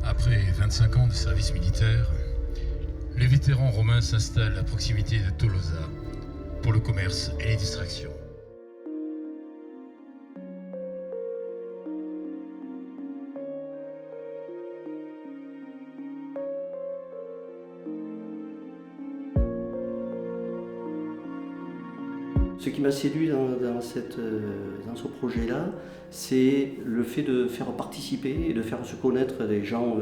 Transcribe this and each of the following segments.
Après 25 ans de service militaire, les vétérans romains s'installent à proximité de Tolosa pour le commerce et les distractions. Ce qui m'a séduit dans ce projet-là, c'est le fait de faire participer et de faire se connaître des gens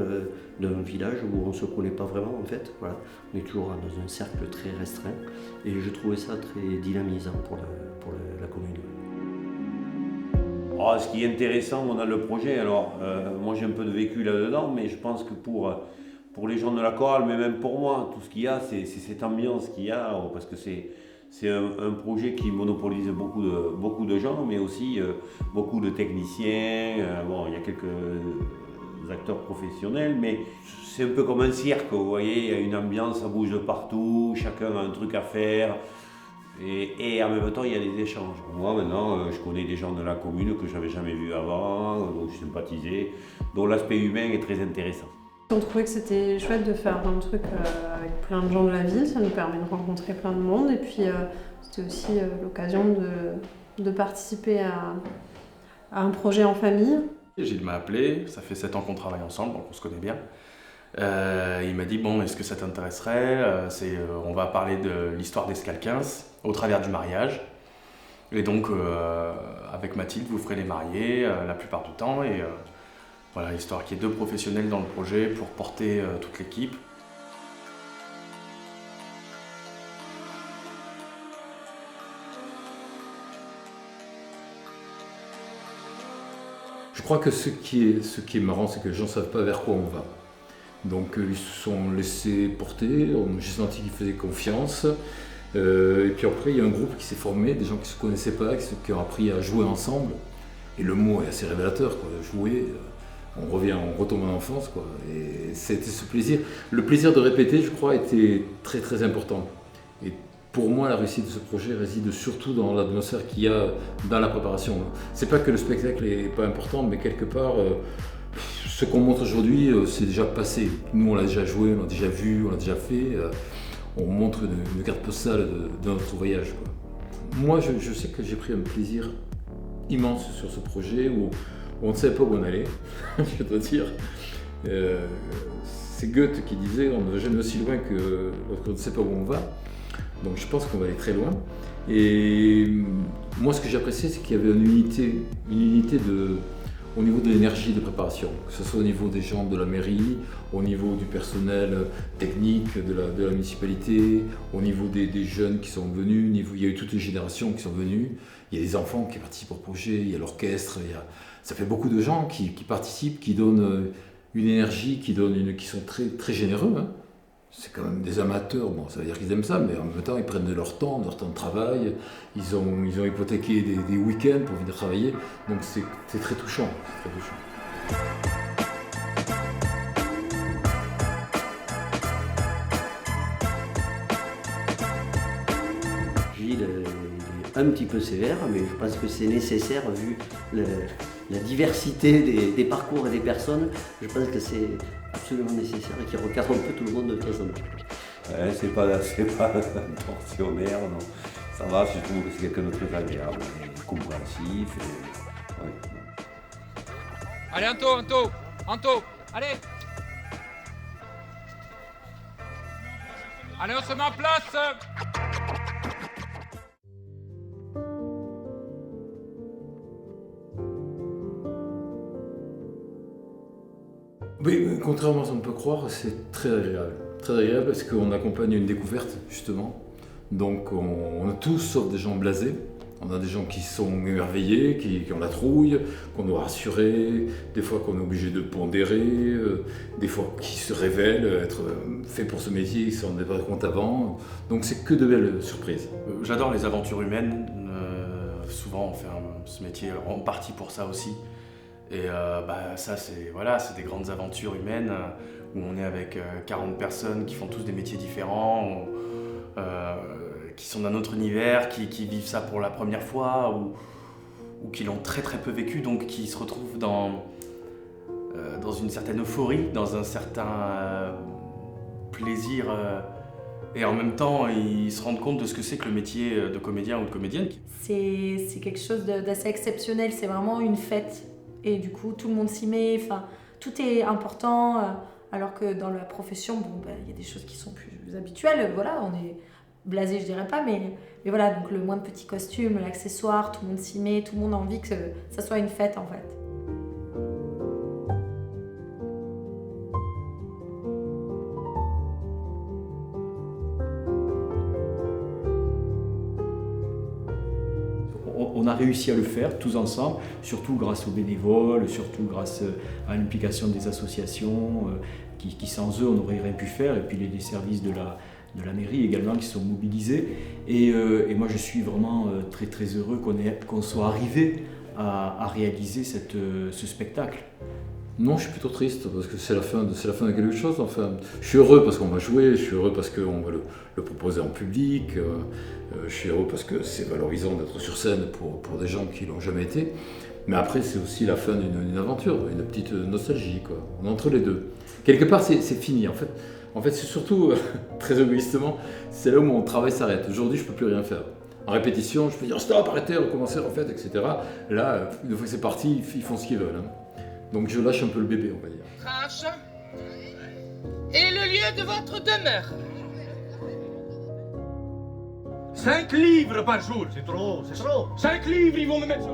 d'un village où on ne se connaît pas vraiment en fait. Voilà. On est toujours dans un cercle très restreint et je trouvais ça très dynamisant pour la commune. Oh, ce qui est intéressant dans le projet, alors moi j'ai un peu de vécu là-dedans, mais je pense que pour les gens de la chorale, mais même pour moi, tout ce qu'il y a, c'est cette ambiance qu'il y a, parce que c'est un projet qui monopolise beaucoup de gens, mais aussi beaucoup de techniciens. Bon, il y a quelques acteurs professionnels, mais c'est un peu comme un cirque, vous voyez, il y a une ambiance, ça bouge de partout, chacun a un truc à faire. Et en même temps, il y a des échanges. Moi, maintenant, je connais des gens de la commune que je n'avais jamais vus avant, donc je sympathisais, dont l'aspect humain est très intéressant. On trouvait que c'était chouette de faire un truc avec plein de gens de la ville, ça nous permet de rencontrer plein de monde et puis c'était aussi l'occasion de participer à un projet en famille. Gilles m'a appelé, ça fait 7 ans qu'on travaille ensemble, donc on se connaît bien. Il m'a dit bon, est-ce que ça t'intéresserait, on va parler de l'histoire d'Escale 15 au travers du mariage. Et donc avec Mathilde, vous ferez les mariés la plupart du temps. Et voilà, histoire qu'il y ait 2 professionnels dans le projet pour porter toute l'équipe. Je crois que ce qui est marrant, c'est que les gens ne savent pas vers quoi on va. Donc ils se sont laissés porter, j'ai senti qu'ils faisaient confiance. Et puis après, il y a un groupe qui s'est formé, des gens qui ne se connaissaient pas, qui ont appris à jouer ensemble. Et le mot est assez révélateur, quoi. Jouer, on retombe en enfance, quoi. Et c'était ce plaisir. Le plaisir de répéter, je crois, était très très important. Et pour moi, la réussite de ce projet réside surtout dans l'atmosphère qu'il y a dans la préparation. C'est pas que le spectacle n'est pas important, mais quelque part, ce qu'on montre aujourd'hui, c'est déjà passé. Nous, on l'a déjà joué, on l'a déjà vu, on l'a déjà fait. On montre une carte postale de notre voyage, quoi. Moi, je sais que j'ai pris un plaisir immense sur ce projet où on ne savait pas où on allait, je dois dire. C'est Goethe qui disait on ne va jamais aussi loin que lorsqu'on ne sait pas où on va. Donc je pense qu'on va aller très loin. Et moi, ce que j'ai apprécié, c'est qu'il y avait une unité au niveau de l'énergie de préparation, que ce soit au niveau des gens de la mairie, au niveau du personnel technique de la municipalité, au niveau des jeunes qui sont venus, il y a eu toutes les générations qui sont venues, il y a des enfants qui participent au projet, il y a l'orchestre, ça fait beaucoup de gens qui participent, qui donnent une énergie, qui sont très, très généreux, hein. C'est quand même des amateurs, bon, ça veut dire qu'ils aiment ça, mais en même temps, ils prennent de leur temps de travail, ils ont hypothéqué des week-ends pour venir travailler, donc c'est très touchant, c'est très touchant. Gilles est un petit peu sévère, mais je pense que c'est nécessaire vu la diversité des parcours et des personnes. Je pense que c'est absolument nécessaire et qu'il recadre un peu tout le monde de toute façon. Ouais, c'est pas un tortionnaire, non. Ça va, je trouve que c'est quelqu'un de très agréable, et compréhensif. Ouais. Allez, Anto, allez. Allez, on se met en place. Oui, contrairement à ce qu'on peut croire, c'est très agréable. Très agréable parce qu'on accompagne une découverte, justement. Donc on a tous, sauf des gens blasés. On a des gens qui sont émerveillés, qui ont la trouille, qu'on doit rassurer, des fois qu'on est obligé de pondérer, des fois qui se révèlent être faits pour ce métier, ils ne s'en rendaient pas compte avant. Donc c'est que de belles surprises. J'adore les aventures humaines. Souvent on fait ce métier en partie pour ça aussi. Et ça c'est des grandes aventures humaines où on est avec 40 personnes qui font tous des métiers différents, qui sont d'un autre univers, qui vivent ça pour la première fois, ou qui l'ont très très peu vécu, donc qui se retrouvent dans une certaine euphorie, dans un certain plaisir, et en même temps ils se rendent compte de ce que c'est que le métier de comédien ou de comédienne. C'est quelque chose d'assez exceptionnel, c'est vraiment une fête. Et du coup, tout le monde s'y met, enfin, tout est important, alors que dans la profession, y a des choses qui sont plus habituelles, voilà, on est blasé, je dirais pas, mais voilà, donc le moindre petit costume, l'accessoire, tout le monde s'y met, tout le monde a envie que ça soit une fête en fait. On a réussi à le faire tous ensemble, surtout grâce aux bénévoles, surtout grâce à l'implication des associations qui sans eux on n'aurait rien pu faire, et puis les services de la mairie également qui sont mobilisés. Et moi je suis vraiment très très heureux qu'on soit arrivé à réaliser ce spectacle. Non, je suis plutôt triste parce que c'est la fin de quelque chose. Enfin, je suis heureux parce qu'on va jouer, je suis heureux parce qu'on va le proposer en public, je suis heureux parce que c'est valorisant d'être sur scène pour des gens qui l'ont jamais été. Mais après, c'est aussi la fin d'une aventure, une petite nostalgie, quoi. On est entre les deux. Quelque part, c'est fini. En fait, c'est surtout, très égoïstement, c'est là où mon travail s'arrête. Aujourd'hui, je peux plus rien faire. En répétition, je peux dire stop, arrêtez, recommencer, en fait, etc. Là, une fois que c'est parti, ils font ce qu'ils veulent. Hein. Donc je lâche un peu le bébé, on va dire. Trash. Et le lieu de votre demeure. 5 livres par jour, c'est trop. 5 livres, ils vont me mettre...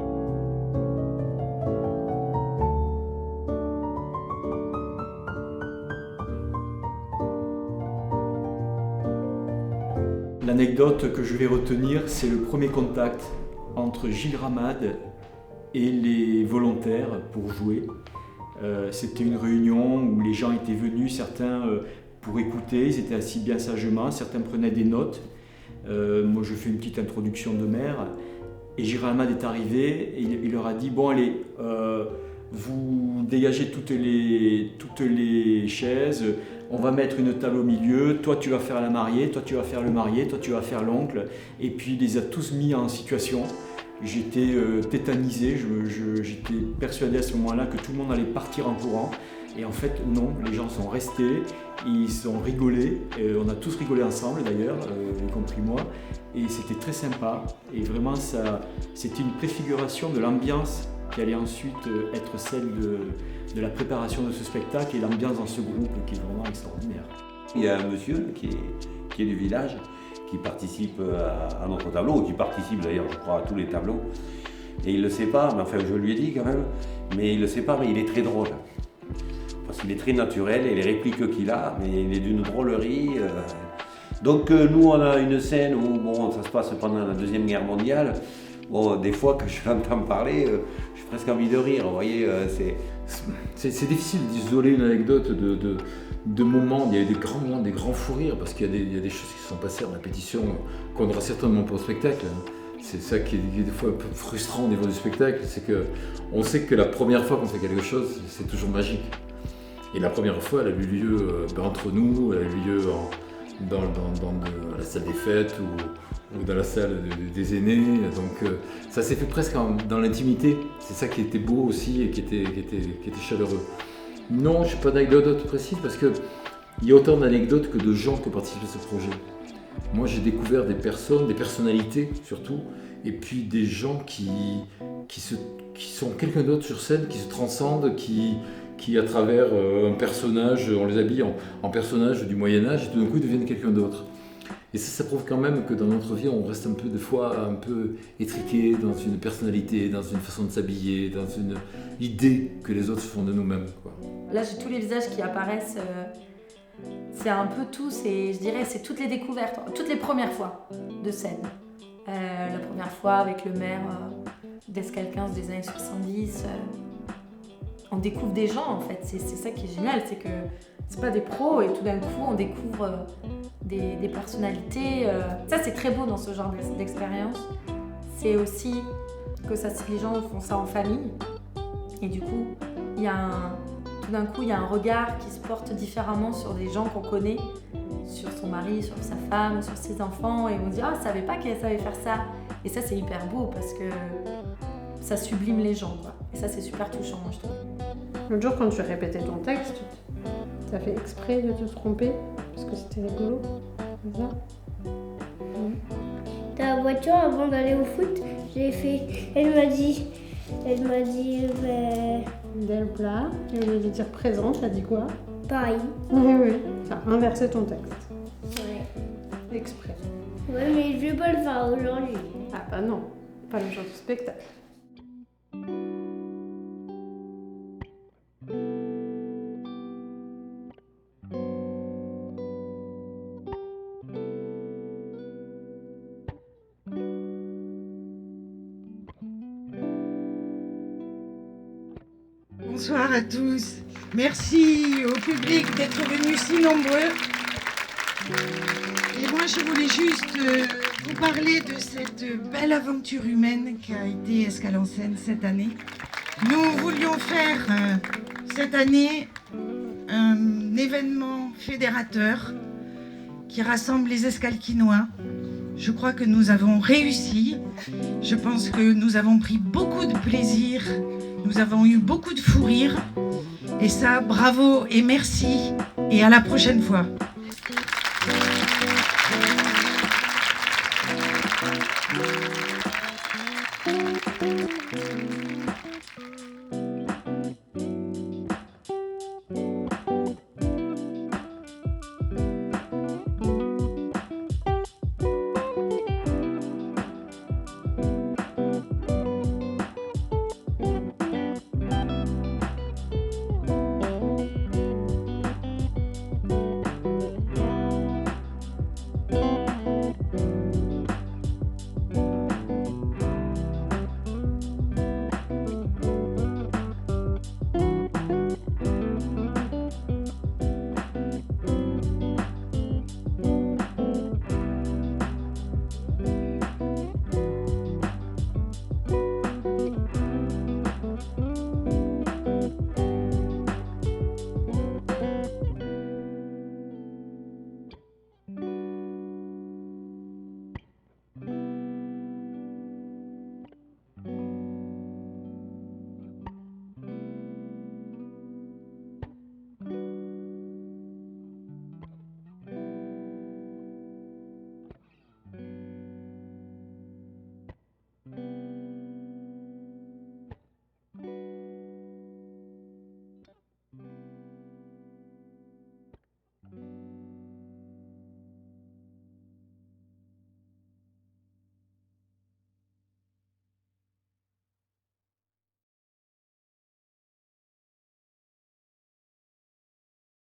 L'anecdote que je vais retenir, c'est le premier contact entre Gilles Ramade et les volontaires pour jouer. C'était une réunion où les gens étaient venus, certains pour écouter, ils étaient assis bien sagement, certains prenaient des notes. Moi je fais une petite introduction de mère et Gilles Ramade est arrivé et il leur a dit bon allez, vous dégagez toutes les chaises, on va mettre une table au milieu, toi tu vas faire la mariée, toi tu vas faire le marié, toi tu vas faire l'oncle, et puis il les a tous mis en situation. J'étais tétanisé, j'étais persuadé à ce moment-là que tout le monde allait partir en courant. Et en fait, non, les gens sont restés, ils ont rigolé, on a tous rigolé ensemble d'ailleurs, y compris moi. Et c'était très sympa. Et vraiment, c'était une préfiguration de l'ambiance qui allait ensuite être celle de la préparation de ce spectacle et l'ambiance dans ce groupe qui est vraiment extraordinaire. Il y a un monsieur qui est du village, qui participe à notre tableau, ou qui participe d'ailleurs, je crois, à tous les tableaux. Et il ne le sait pas, mais enfin je lui ai dit quand même, mais il ne le sait pas, mais il est très drôle. Parce qu'il est très naturel, et les répliques qu'il a, mais il est d'une drôlerie. Donc nous, on a une scène où bon, ça se passe pendant la Deuxième Guerre mondiale. Bon, des fois, quand je l'entends parler, j'ai presque envie de rire, vous voyez, c'est difficile d'isoler une anecdote de moments, il y a eu des grands moments, des grands fous rires, parce qu'il y a des choses qui se sont passées en répétition qu'on n'aura certainement pas au spectacle. C'est ça qui est des fois un peu frustrant au niveau du spectacle, c'est qu'on sait que la première fois qu'on fait quelque chose, c'est toujours magique. Et la première fois, elle a eu lieu entre nous, elle a eu lieu dans la salle des fêtes ou dans la salle des aînés. Donc ça s'est fait presque dans l'intimité. C'est ça qui était beau aussi et qui était chaleureux. Non, je n'ai pas d'anecdote précise parce qu'il y a autant d'anecdotes que de gens qui ont participé à ce projet. Moi, j'ai découvert des personnes, des personnalités surtout, et puis des gens qui sont quelqu'un d'autre sur scène, qui se transcendent, qui à travers un personnage, on les habille en personnage du Moyen-Âge, et tout d'un coup, ils deviennent quelqu'un d'autre. Et ça prouve quand même que dans notre vie, on reste des fois un peu étriqué dans une personnalité, dans une façon de s'habiller, dans une idée que les autres font de nous-mêmes, quoi. Là, j'ai tous les visages qui apparaissent. C'est un peu tout, je dirais, c'est toutes les découvertes, toutes les premières fois de scène. La première fois avec le maire d'Escalquens des années 70. On découvre des gens, en fait. C'est ça qui est génial, c'est que c'est pas des pros et tout d'un coup, on découvre des personnalités. Ça, c'est très beau dans ce genre d'expérience. C'est aussi que les gens font ça en famille. Et du coup, tout d'un coup, il y a un regard qui se porte différemment sur des gens qu'on connaît, sur son mari, sur sa femme, sur ses enfants, et on dit « Ah, je savais pas qu'elle savait faire ça !» Et ça, c'est hyper beau parce que ça sublime les gens, quoi. Et ça, c'est super touchant, moi, je trouve. L'autre jour, quand tu répétais ton texte, t'as fait exprès de te tromper parce que c'était rigolo, c'est ça? Dans la voiture, avant d'aller au foot, j'ai fait. Elle m'a dit. Del plat, et au lieu de dire présent, t'as dit quoi? Pareil. Oui, t'as inversé ton texte. Ouais. Exprès. Ouais, mais je vais pas le faire aujourd'hui. Ah bah non, pas le genre de spectacle. Bonsoir à tous. Merci au public d'être venus si nombreux. Et moi, je voulais juste vous parler de cette belle aventure humaine qu'a été Escale en Seine cette année. Nous voulions faire cette année un événement fédérateur qui rassemble les Escalquinois. Je crois que nous avons réussi. Je pense que nous avons pris beaucoup de plaisir. Nous avons eu beaucoup de fou rire. Et ça, bravo et merci. Et à la prochaine fois.